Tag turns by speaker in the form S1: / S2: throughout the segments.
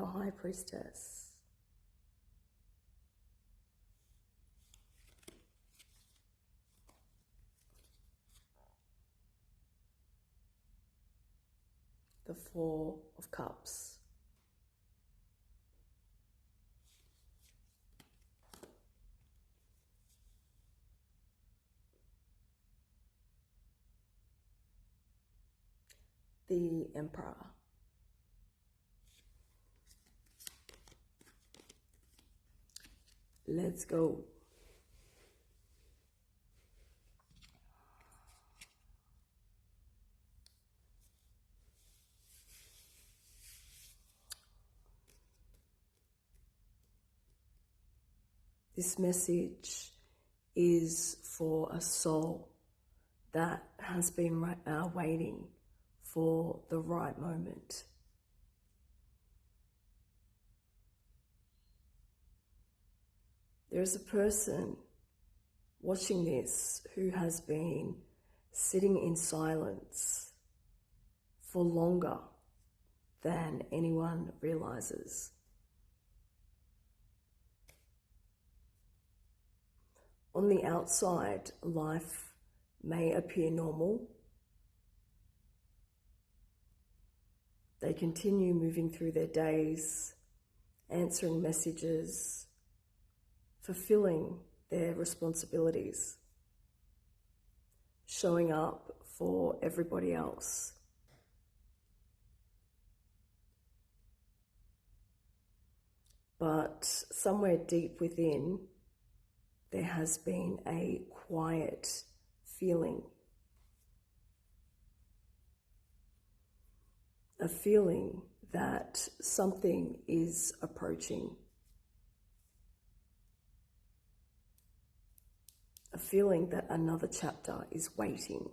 S1: the High Priestess. The Four of Cups. The Emperor. Let's go. This message is for a soul that has been waiting for the right moment. There's a person watching this who has been sitting in silence for longer than anyone realizes. On the outside, life may appear normal. They continue moving through their days, answering messages, fulfilling their responsibilities, showing up for everybody else. But somewhere deep within, there has been a quiet feeling. A feeling that something is approaching. A feeling that another chapter is waiting.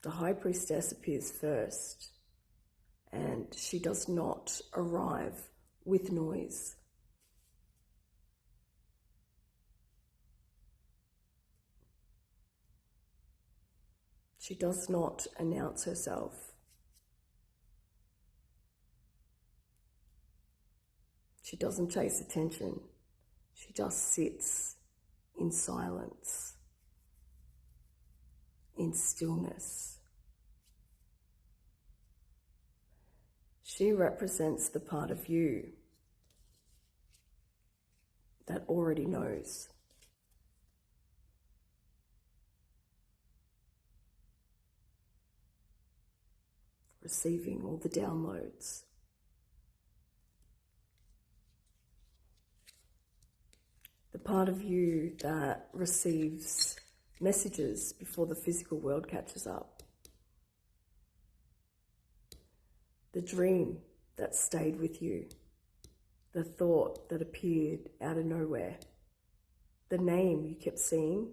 S1: The High Priestess appears first, and she does not arrive with noise. She does not announce herself. She doesn't chase attention. She just sits in silence, in stillness. She represents the part of you that already knows. Receiving all the downloads. The part of you that receives messages before the physical world catches up. The dream that stayed with you. The thought that appeared out of nowhere. The name you kept seeing.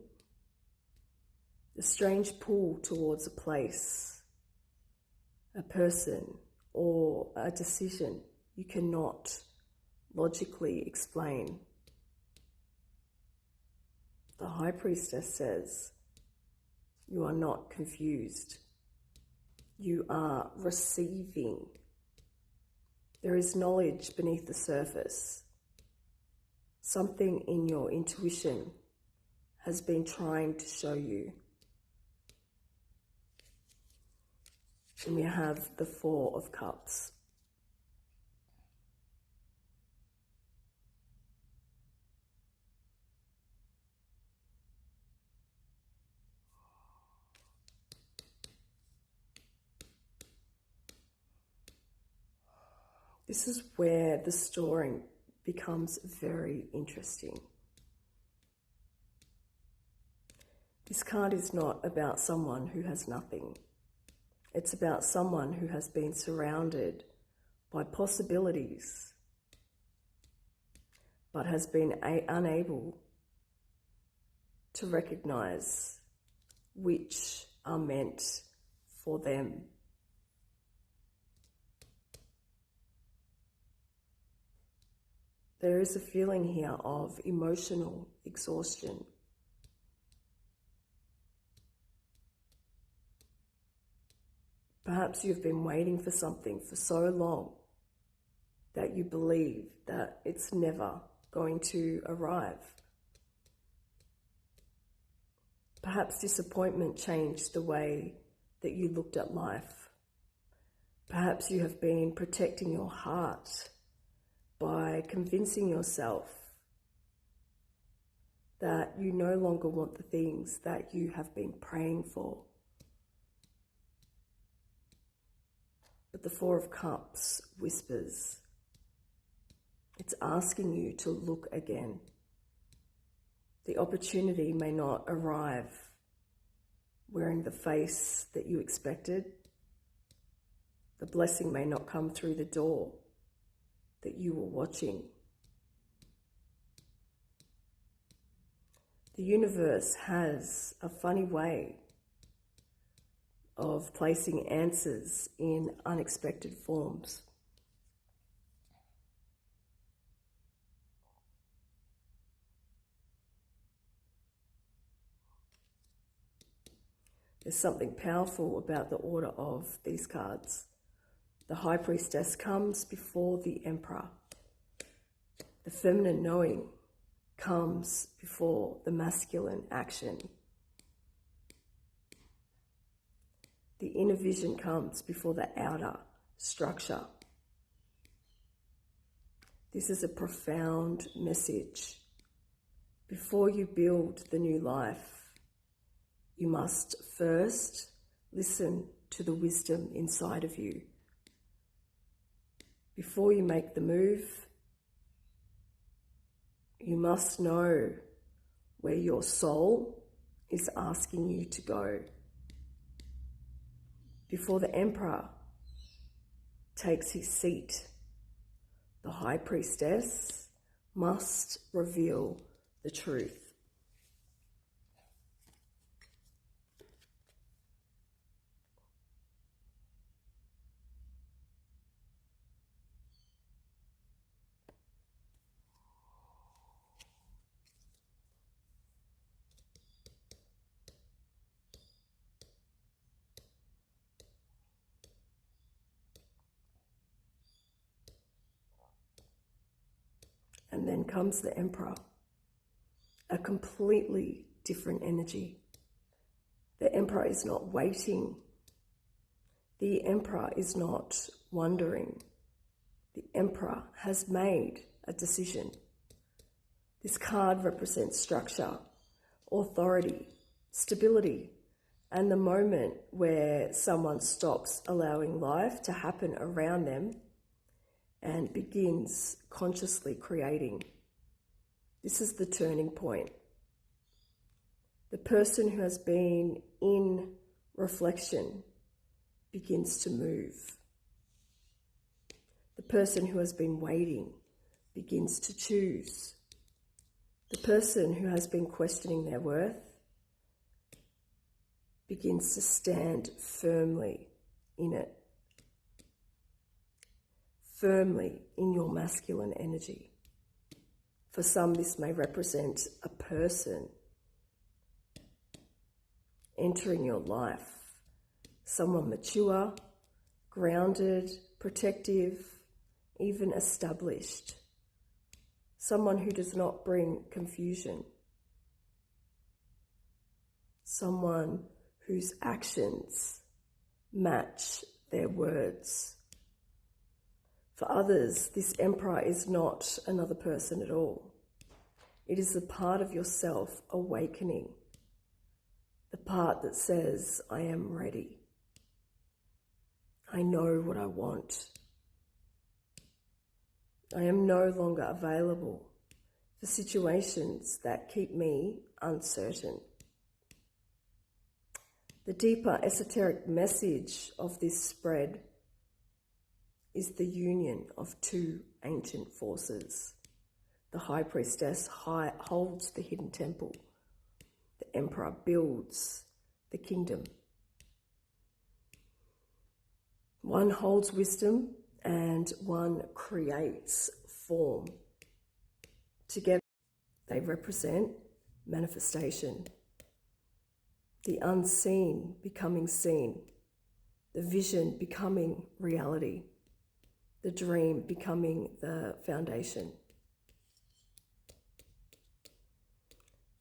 S1: The strange pull towards a place, a person, or a decision you cannot logically explain. The High Priestess says, you are not confused. You are receiving. There is knowledge beneath the surface. Something in your intuition has been trying to show you. And we have the Four of Cups. This is where the story becomes very interesting. This card is not about someone who has nothing. It's about someone who has been surrounded by possibilities, but has been unable to recognize which are meant for them. There is a feeling here of emotional exhaustion. Perhaps you've been waiting for something for so long that you believe that it's never going to arrive. Perhaps disappointment changed the way that you looked at life. Perhaps you have been protecting your heart by convincing yourself that you no longer want the things that you have been praying for. But the Four of Cups whispers, it's asking you to look again. The opportunity may not arrive wearing the face that you expected. The blessing may not come through the door that you were watching. The universe has a funny way of placing answers in unexpected forms. There's something powerful about the order of these cards. The High Priestess comes before the Emperor. The feminine knowing comes before the masculine action. The inner vision comes before the outer structure. This is a profound message. Before you build the new life, you must first listen to the wisdom inside of you. Before you make the move, you must know where your soul is asking you to go. Before the Emperor takes his seat, the High Priestess must reveal the truth. And then comes the Emperor, a completely different energy. The Emperor is not waiting. The Emperor is not wondering. The Emperor has made a decision. This card represents structure, authority, stability, and the moment where someone stops allowing life to happen around them and begins consciously creating. This is the turning point. The person who has been in reflection begins to move. The person who has been waiting begins to choose. The person who has been questioning their worth begins to stand firmly in it. Firmly in your masculine energy. For some, this may represent a person entering your life. Someone mature, grounded, protective, even established. Someone who does not bring confusion. Someone whose actions match their words. For others, this Emperor is not another person at all. It is the part of yourself awakening. The part that says, I am ready. I know what I want. I am no longer available for situations that keep me uncertain. The deeper esoteric message of this spread is the union of two ancient forces. The High Priestess holds the hidden temple. The Emperor builds the kingdom. One holds wisdom and one creates form. Together, they represent manifestation, the unseen becoming seen, the vision becoming reality, the dream becoming the foundation.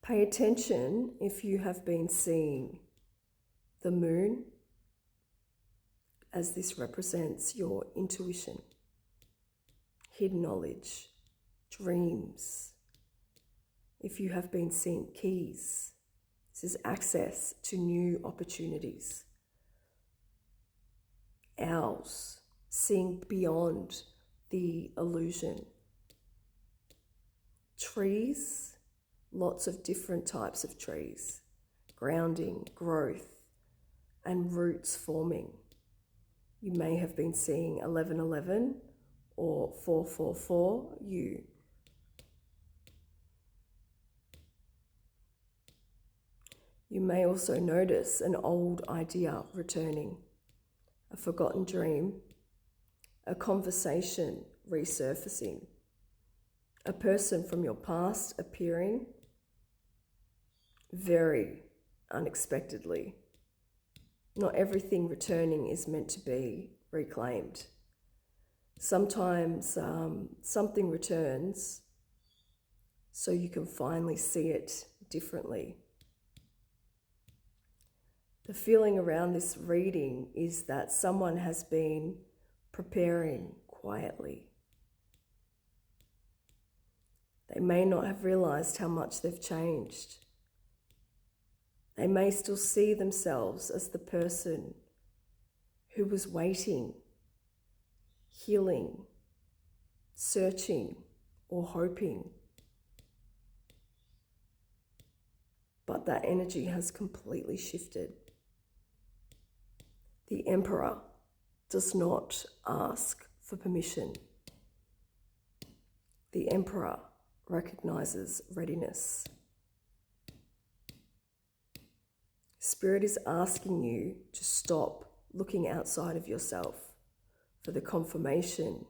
S1: Pay attention if you have been seeing the moon, as this represents your intuition, hidden knowledge, dreams. If you have been seeing keys, this is access to new opportunities. Owls, seeing beyond the illusion. Trees, lots of different types of trees, grounding, growth, and roots forming. You may have been seeing 1111 or 444U. You may also notice an old idea returning, a forgotten dream, a conversation resurfacing, a person from your past appearing very unexpectedly. Not everything returning is meant to be reclaimed. Sometimes something returns so you can finally see it differently. The feeling around this reading is that someone has been preparing quietly. They may not have realized how much they've changed. They may still see themselves as the person who was waiting, healing, searching, or hoping. But that energy has completely shifted. The Emperor does not ask for permission. The Emperor recognizes readiness. Spirit is asking you to stop looking outside of yourself for the confirmation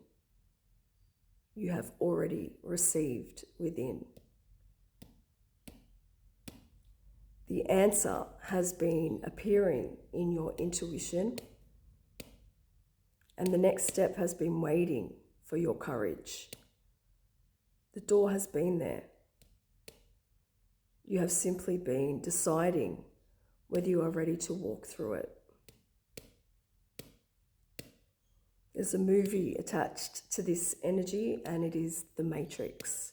S1: you have already received within. The answer has been appearing in your intuition, and the next step has been waiting for your courage. The door has been there. You have simply been deciding whether you are ready to walk through it. There's a movie attached to this energy, and it is The Matrix.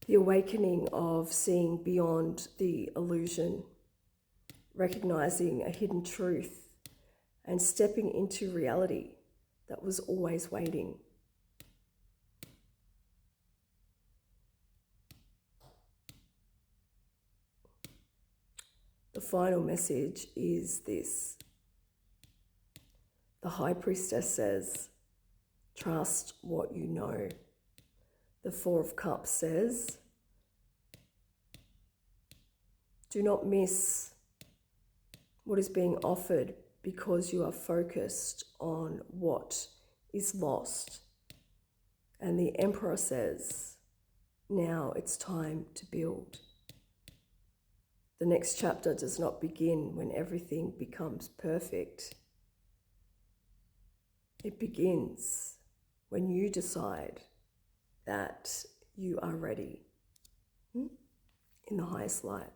S1: The awakening of seeing beyond the illusion, recognizing a hidden truth, and stepping into reality that was always waiting. The final message is this. The High Priestess says, trust what you know. The Four of Cups says, do not miss what is being offered because you are focused on what is lost. And the Emperor says, now it's time to build. The next chapter does not begin when everything becomes perfect. It begins when you decide that you are ready in the highest light.